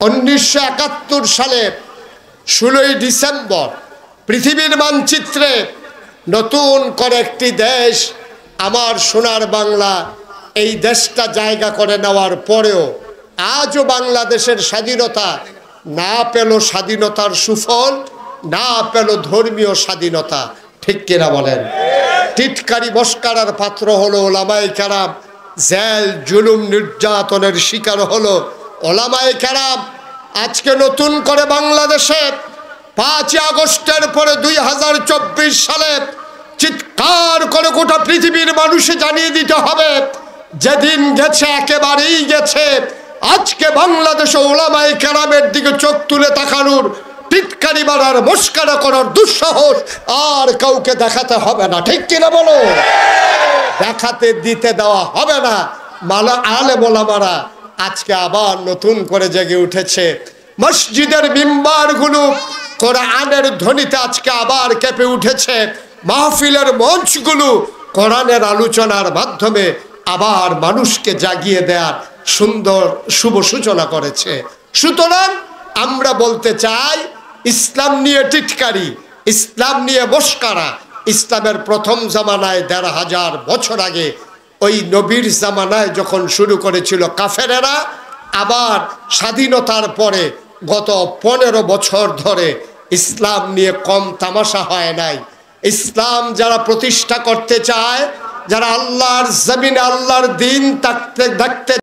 1971 সালে 16ই ডিসেম্বর পৃথিবীর মানচিত্রে নতুন করে একটি দেশ আমার সোনার বাংলা এই দেশটা জায়গা করে নেওয়ার পরেও আজও বাংলাদেশের স্বাধীনতা না পেল স্বাধীনতার সুফল, না পেল ধর্মীয় স্বাধীনতা। ঠিক কিনা বলেন? টিটকারি মস্কারার পাত্র হলো ওলামায়ে কেরাম, জেল জুলুম নির্যাতনের শিকার হলো ওলামায়ে কেরাম। আজকে নতুন করে বাংলাদেশে 5 আগস্টের পরে 2024 সালে চিৎকার করে গোটা পৃথিবীর মানুষে জানিয়ে দিতে হবে, যেদিন গেছে একেবারেই গেছে। আজকে বাংলাদেশে ওলামায়ে কেরামের দিকে চোখ তুলে তাকানোর, টিটকারি মারার, মস্কারা করার দুঃসাহস আর কাউকে দেখাতে হবে না। ঠিক কিনা বলো? দেখাতে দিতে দেওয়া হবে না। আলেম ওলামারা আজকে আবার নতুন করে জেগে উঠেছে। মসজিদের মিম্বারগুলো কোরআনের ধ্বনিতে আজকে আবার কেঁপে উঠেছে। মাহফিলের মঞ্চগুলো কোরআনের আলোচনার মাধ্যমে আবার মানুষকে জাগিয়ে দেওয়ার সুন্দর শুভ সূচনা করেছে। সুতরাং আমরা বলতে চাই, ইসলাম নিয়ে টিটকারি, ইসলাম নিয়ে মস্কারা, ইসলামের প্রথম জামানায় 1500 বছর আগে ওই নবীর জামানায় যখন শুরু করেছিল কাফেরেরা, আবার স্বাধীনতার পরে গত 15 বছর ধরে ইসলাম নিয়ে কম তামাশা হয় নাই। ইসলাম যারা প্রতিষ্ঠা করতে চায়, যারা আল্লাহর জমিনে আল্লাহর দিন থাকতে